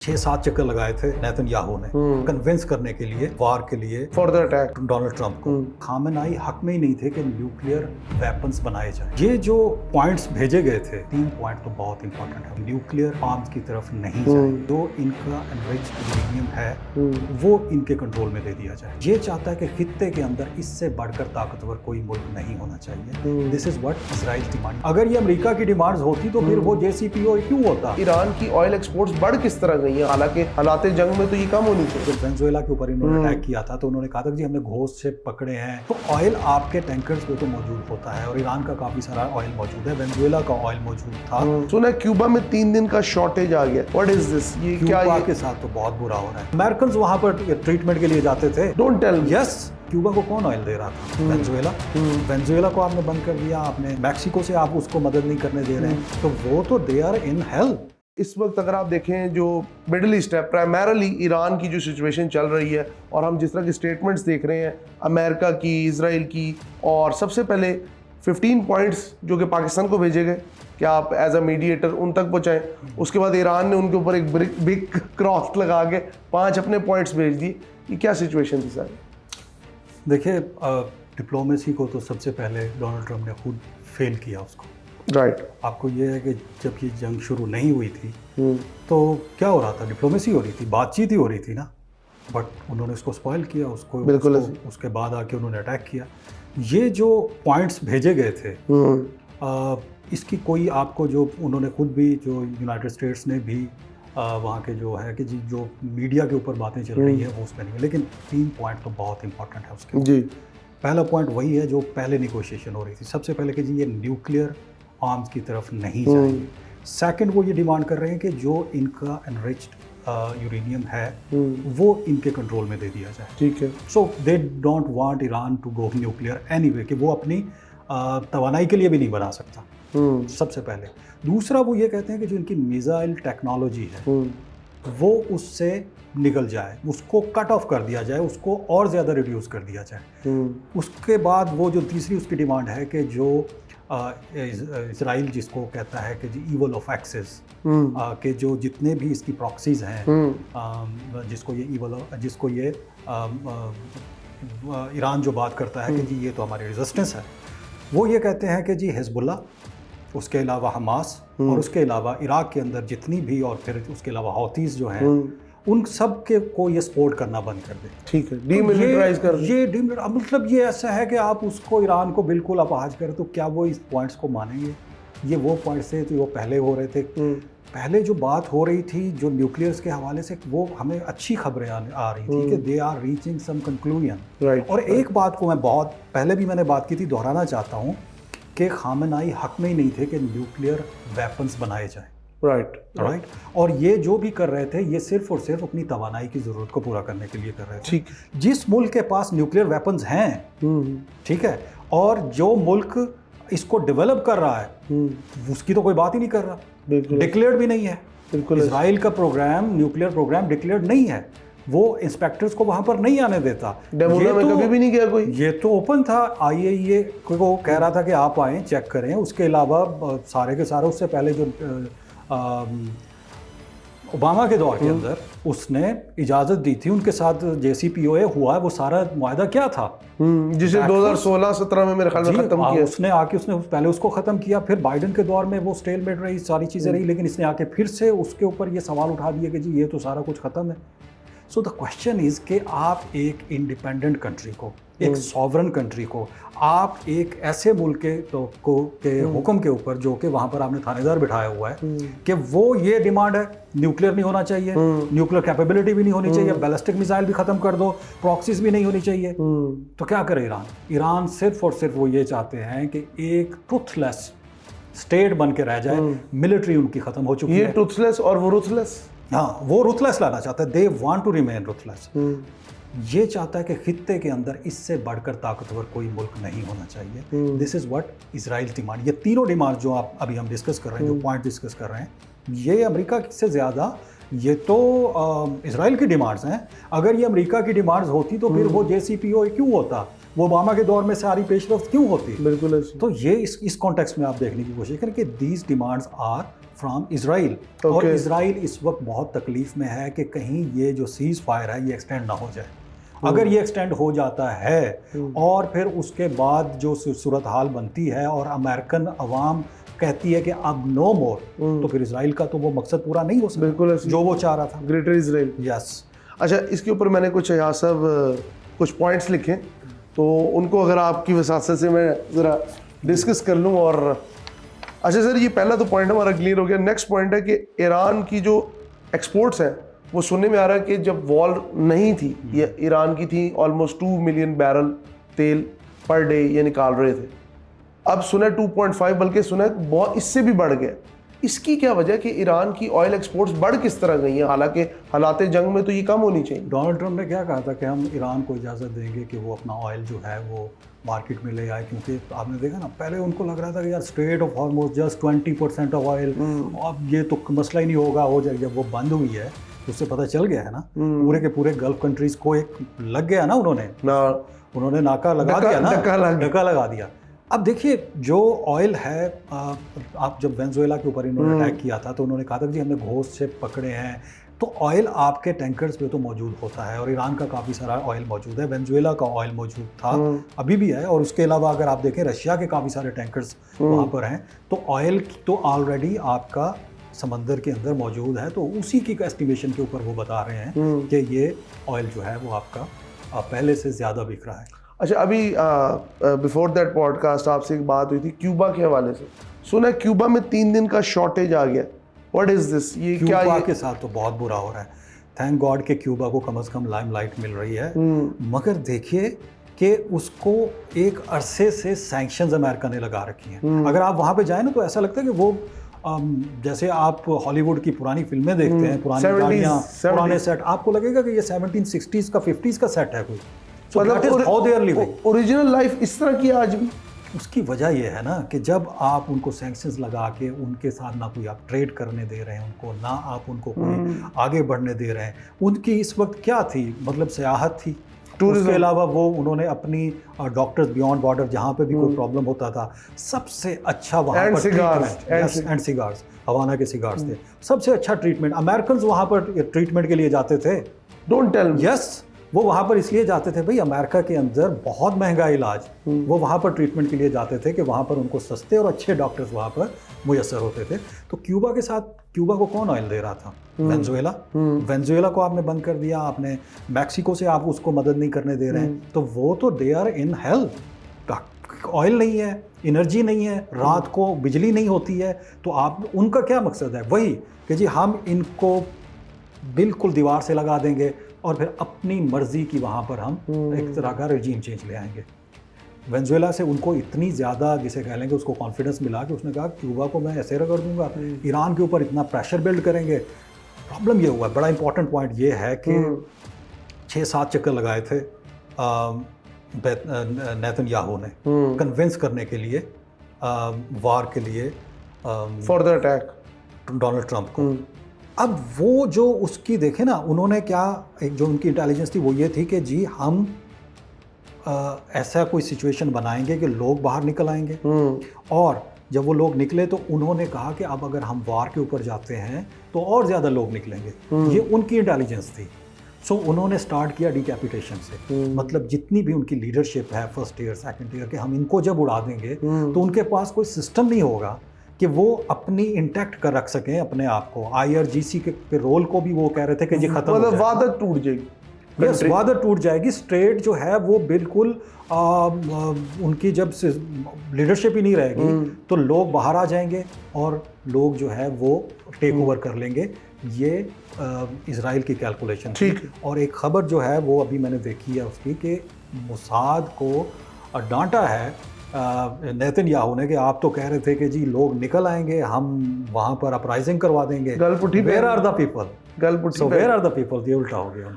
6-7 चक्कर लगाए थे नेतन्याहू ने कन्विंस करने के लिए वार के लिए for the attack Donald Trump को। खामेनाई हक में ही नहीं थे कि न्यूक्लियर वेपन्स बनाए जाए। ये जो पॉइंट्स भेजे गए थे, 3 पॉइंट तो बहुत इंपॉर्टेंट है। न्यूक्लियर आर्म्स की तरफ नहीं जाए, जो इनका एनरिच्ड यूरेनियम है वो इनके कंट्रोल में दे दिया जाए। ये चाहता है कि खित्ते के अंदर इससे बढ़कर ताकतवर कोई मुल्क नहीं होना चाहिए। This is what Israel demand. अगर ये अमेरिका की डिमांड्स होती तो फिर वो JCPOA क्यों होता। ईरान की ऑयल एक्सपोर्ट्स बढ़ किस तरह गई है, हालांकि हालात जंग में तो ये कम होनी चाहिए। जब वेनेजुएला के ऊपर इन्होंने अटैक किया था तो उन्होंने कहा था कि जी हमने घोस्ट से पकड़े हैं। तो ऑयल आपके टैंकर्स पे तो मौजूद होता है और ईरान का काफी सारा ऑयल मौजूद है, वेनेजुएला का ऑयल मौजूद था। सुना क्यूबा में 3 दिन का शॉर्टेज आ गया। What is this? ये क्या क्यूबा के साथ तो बहुत बुरा हो रहा है। अमेरिकन वहां पर ट्रीटमेंट के लिए जाते थे। Don't tell me. Yes, Cuba को कौन ऑयल दे रहा था? वेनेजुएला। वेनेजुएला को आपने बंद कर दिया, आपने मैक्सिको से आप उसको मदद नहीं करने दे रहे हैं, तो वो तो दे आर इन हेल। इस वक्त अगर आप देखें जो मिडिल ईस्ट है, प्राइमरली ईरान की जो सिचुएशन चल रही है और हम जिस तरह के स्टेटमेंट्स देख रहे हैं अमेरिका की, इजराइल की, और सबसे पहले 15 पॉइंट्स जो कि पाकिस्तान को भेजे गए कि आप एज अ मीडिएटर उन तक पहुँचाएं। उसके बाद ईरान ने उनके ऊपर एक बिग क्रॉस लगा के 5 अपने पॉइंट्स भेज दिए। ये क्या सिचुएशन थी सर? देखिए, डिप्लोमेसी को तो सबसे पहले डोनाल्ड ट्रंप ने खुद फेल किया उसको। राइट। आपको ये है कि जब ये जंग शुरू नहीं हुई थी तो क्या हो रहा था? डिप्लोमेसी हो रही थी, बातचीत ही हो रही थी ना, बट उन्होंने उसको स्पॉइल किया, उसके बाद आके उन्होंने अटैक किया। ये जो पॉइंट्स भेजे गए थे इसकी कोई आपको जो उन्होंने खुद भी, जो यूनाइटेड स्टेट्स ने भी वहाँ के जो है कि जी जो मीडिया के ऊपर बातें चल रही है वो उसमें नहीं है, लेकिन 3 पॉइंट तो बहुत इंपॉर्टेंट है उसके जी। पहला पॉइंट वही है जो पहले निगोशिएशन हो रही थी सबसे पहले कि जी ये न्यूक्लियर आर्म्स की तरफ नहीं जाएंगे। सेकंड, वो ये डिमांड कर रहे हैं कि जो इनका एनरिच्ड यूरेनियम है वो इनके कंट्रोल में दे दिया जाए। ठीक है। So they don't want Iran to go nuclear anyway, कि वो अपनी तवानाई के लिए भी नहीं बना सकता सबसे पहले। दूसरा, वो ये कहते हैं कि जो इनकी मिसाइल टेक्नोलॉजी है वो उससे निकल जाए, उसको कट ऑफ कर दिया जाए, उसको और ज़्यादा रिड्यूस कर दिया जाए। उसके बाद वो जो तीसरी उसकी डिमांड है कि जो इजराइल जिसको कहता है कि जी ईवल ऑफ एक्सेस, के जो जितने भी इसकी प्रॉक्सीज हैं, जिसको ये ईरान जो बात करता है कि जी ये तो हमारी रेजिस्टेंस है, वो ये कहते हैं कि जी हिजबुल्ला, उसके अलावा हमास और उसके अलावा इराक के अंदर जितनी भी, और फिर उसके अलावा हौतीस जो हैं, उन सब के को ये सपोर्ट करना बंद कर दे। ठीक है, डीमिलिटराइज कर दे। ये मतलब ये ऐसा है कि आप उसको, ईरान को बिल्कुल अपहाज करें तो क्या वो इस पॉइंट्स को मानेंगे? ये वो पॉइंट्स थे तो वो पहले हो रहे थे। पहले जो बात हो रही थी जो न्यूक्लियर्स के हवाले से, वो हमें अच्छी खबरें आ रही थी कि they are reaching some conclusion. और एक बात को मैं बहुत पहले भी मैंने बात की थी, दोहराना चाहता हूँ कि खामेनाई हक में ही नहीं थे कि न्यूक्लियर वेपन्स बनाए जाएं। राइट। और ये जो भी कर रहे थे ये सिर्फ और सिर्फ अपनी तवानाई की ज़रूरत को पूरा करने के लिए कर रहे थे। ठीक। जिस मुल्क के पास न्यूक्लियर वेपन्स हैं, ठीक है, और जो मुल्क इसको डेवलप कर रहा है उसकी तो कोई बात ही नहीं कर रहा, डिक्लेयर्ड भी नहीं है। इजराइल का प्रोग्राम, न्यूक्लियर प्रोग्राम डिक्लेयर्ड नहीं है, वो इंस्पेक्टर्स को वहां पर नहीं आने देता। डेमोना में कभी भी नहीं गया कोई। ये तो ओपन था, IAEA को कह रहा था कि आप आएँ चेक करें। उसके अलावा सारे के सारे, उससे पहले जो ओबामा के दौर के अंदर उसने इजाज़त दी थी, उनके साथ JCPOA हुआ है, वो सारा मुआहदा क्या था जिसे 2016-17 में मेरे ख्याल में खत्म किया। उसने पहले उसको ख़त्म किया, फिर बाइडन के दौर में वो स्टेलमेट रही, सारी चीज़ें रही, लेकिन इसने आके फिर से उसके ऊपर ये सवाल उठा दिया कि जी ये तो सारा कुछ ख़त्म है। सो द क्वेश्चन इज़ कि आप एक इंडिपेंडेंट कंट्री को, एक सॉवरन कंट्री को, आप एक ऐसे मुल्क के हुक्म के ऊपर, जो कि वहाँ पर आपने थानेदार बिठाया हुआ है, कि वो ये डिमांड है न्यूक्लियर नहीं होना चाहिए, न्यूक्लियर कैपेबिलिटी भी नहीं होनी चाहिए, बैलिस्टिक मिसाइल भी ख़त्म कर दो, प्रॉक्सीज भी नहीं होनी चाहिए, तो क्या करे ईरान सिर्फ और सिर्फ वो ये चाहते हैं कि एक ट्रुथलेस स्टेट बन के रह जाए। मिलिट्री उनकी ख़त्म हो चुकी है। ये ट्रुथलेस और वो रुथलेस। हाँ, वो रुथलेस लाना चाहता है। They want to remain ruthless. ये चाहता है कि खित्ते के अंदर इससे बढ़कर ताकतवर कोई मुल्क नहीं होना चाहिए। This is what Israel demand. ये तीनों डिमांड जो आप अभी हम डिस्कस कर रहे हैं, जो पॉइंट डिस्कस कर रहे हैं, ये अमेरिका से ज़्यादा ये तो इजराइल की डिमांड्स हैं। अगर ये अमेरिका की डिमांड्स होती तो फिर वो JCPOA क्यों होता? वो ओबामा के दौर में सारी पेशरफ्त क्यों होती? बिल्कुल ऐसे। तो ये इस कॉन्टेक्स्ट में आप देखने की कोशिश करें कि these demands are from Israel. और इसराइल इस वक्त बहुत तकलीफ में है कि कहीं ये जो सीज फायर है ये एक्सटेंड ना हो जाए। अगर ये एक्सटेंड हो जाता है और फिर उसके बाद जो सूरत हाल बनती है और अमेरिकन अवाम कहती है कि अब नो मोर, तो फिर इसराइल का तो वो मकसद पूरा नहीं हो सकता बिल्कुल जो वो चाह रहा था, ग्रेटर इसराइल। यस। अच्छा, इसके ऊपर मैंने कुछ यहाँ सब कुछ पॉइंट्स लिखे, तो उनको अगर आपकी वसात से मैं ज़रा डिस्कस कर लूँ। और अच्छा सर, ये पहला तो पॉइंट हमारा क्लियर हो गया। नेक्स्ट पॉइंट है कि ईरान की जो एक्सपोर्ट्स हैं वो सुनने में आ रहा है कि जब वॉर नहीं थी, ये ईरान की थी, ऑलमोस्ट 2 मिलियन बैरल तेल पर डे ये निकाल रहे थे। अब सुना 2.5, बल्कि सुना बहुत इससे भी बढ़ गया। इसकी क्या वजह कि ईरान की ऑयल एक्सपोर्ट्स बढ़ किस तरह गई हैं, हालांकि हालात जंग में तो ये कम होनी चाहिए। डोनाल्ड ट्रंप ने क्या कहा था कि हम ईरान को इजाज़त देंगे कि वो अपना ऑयल जो है वो मार्केट में ले आए, क्योंकि आपने देखा ना, पहले उनको लग रहा था कि यार straight of Hormuz just 20% of oil, अब ये तो मसला ही नहीं होगा, हो जाएगा। जब वो बंद हुई है तो उससे पता चल गया है ना, पूरे के पूरे गल्फ कंट्रीज़ को एक लग गया ना, उन्होंने नाका लगा दिया ना, डका लगा दिया। अब देखिए, जो ऑयल है, आप जब वेनेजुएला के ऊपर इन्होंने अटैक किया था तो उन्होंने कहा था कि जी हमने घोस्ट से पकड़े हैं, तो ऑयल आपके टैंकर्स पे तो मौजूद होता है और ईरान का काफ़ी सारा ऑयल मौजूद है, वेनेजुएला का ऑयल मौजूद था, अभी भी है, और उसके अलावा अगर आप देखें रशिया के काफ़ी सारे टैंकर्स वहाँ पर हैं। तो ऑयल तो ऑलरेडी आपका समंदर के अंदर मौजूद है, तो उसी की एस्टिमेशन के ऊपर वो बता रहे हैं कि ये ऑयल जो है वो आपका पहले से ज़्यादा बिक रहा है। अच्छा, अभी बिफोर दैट पॉडकास्ट आपसे एक बात हुई थी क्यूबा के हवाले से। सुना है क्यूबा में 3 दिन का शॉर्टेज आ गया। What is this? ये क्या? क्यूबा के साथ तो बहुत बुरा हो रहा है। थैंक गॉड के क्यूबा को कम से कम लाइमलाइट मिल रही है, मगर देखिए कि उसको एक अरसे से सैंक्शंस अमेरिका ने लगा रखी हैं। अगर आप वहाँ पे जाएं ना तो ऐसा लगता है कि वो जैसे आप हॉलीवुड की पुरानी फिल्में देखते हैं, पुरानी गाड़ियाँ, पुराने सेट, आपको लगेगा कि ये 1760s का 50s का सेट है कोई। मतलब ओरिजिनल लाइफ इस तरह की आज भी। उसकी वजह यह है ना कि जब आप उनको सैंक्शंस लगा के उनके साथ ना कोई आप ट्रेड करने दे रहे हैं उनको, ना आप उनको कोई आगे बढ़ने दे रहे हैं, उनकी इस वक्त क्या थी, मतलब सियाहत थी। उसके अलावा वो उन्होंने अपनी डॉक्टर्स बियॉन्ड बॉर्डर, जहाँ पे भी कोई प्रॉब्लम होता था, सबसे अच्छा वहाँ पर एंड सिगार्स, हवाना के सिगार्स थे, सबसे अच्छा ट्रीटमेंट। अमेरिकन वहाँ पर ट्रीटमेंट के लिए जाते थे। Don't tell me. यस, वो वहाँ पर इसलिए जाते थे भाई, अमेरिका के अंदर बहुत महंगा इलाज, वो वहाँ पर ट्रीटमेंट के लिए जाते थे कि वहाँ पर उनको सस्ते और अच्छे डॉक्टर्स वहाँ पर मुयसर होते थे। तो क्यूबा के साथ, क्यूबा को कौन ऑयल दे रहा था? वेनेजुएला। वेनेजुएला को आपने बंद कर दिया, आपने मैक्सिको से आप उसको मदद नहीं करने दे रहे हैं, तो वो तो they are in hell. Oil नहीं है, एनर्जी नहीं है, रात को बिजली नहीं होती है, तो आप, उनका क्या मकसद है? वही कि जी हम इनको बिल्कुल दीवार से लगा देंगे और फिर अपनी मर्जी की वहाँ पर हम एक तरह का रजीम चेंज ले आएंगे। वेनेजुएला से उनको इतनी ज़्यादा, जिसे कह लेंगे, उसको कॉन्फिडेंस मिला कि उसने कहा क्यूबा को मैं ऐसे कर दूंगा, ईरान के ऊपर इतना प्रेशर बिल्ड करेंगे। प्रॉब्लम ये हुआ, बड़ा इंपॉर्टेंट पॉइंट ये है कि 6-7 चक्कर लगाए थे नेतन्याहू ने कन्विंस करने के लिए, वार के लिए, for the attack Donald Trump को। अब वो जो उसकी देखे ना, उन्होंने क्या, एक जो उनकी इंटेलिजेंस थी वो ये थी कि जी हम ऐसा कोई सिचुएशन बनाएंगे कि लोग बाहर निकल आएंगे, और जब वो लोग निकले तो उन्होंने कहा कि अब अगर हम वार के ऊपर जाते हैं तो और ज़्यादा लोग निकलेंगे। ये उनकी इंटेलिजेंस थी। सो उन्होंने स्टार्ट किया डिकैपिटेशन से, मतलब जितनी भी उनकी लीडरशिप है फर्स्ट ईयर सेकंड ईयर के, हम इनको जब उड़ा देंगे तो उनके पास कोई सिस्टम नहीं होगा कि वो अपनी इंटैक्ट कर रख सकें अपने आप को। IRGC के रोल को भी वो कह रहे थे कि जी खत्म, मतलब वादत टूट जाएगी। यस, वादत टूट जाएगी। स्ट्रेट जो है वो बिल्कुल उनकी जब से लीडरशिप ही नहीं रहेगी तो लोग बाहर आ जाएंगे और लोग जो है वो टेक ओवर कर लेंगे। ये इजराइल की कैलकुलेशन थी। और एक खबर जो है वो अभी मैंने देखी है उसकी, कि मोसाद को डांटा है नेतन्याहू ने कि आप तो कह रहे थे कि जी लोग निकल आएंगे, हम वहाँ पर अपराइजिंग करवा देंगे। Where are the people? गलपुटी। So where are the people? ये उल्टा हो गया।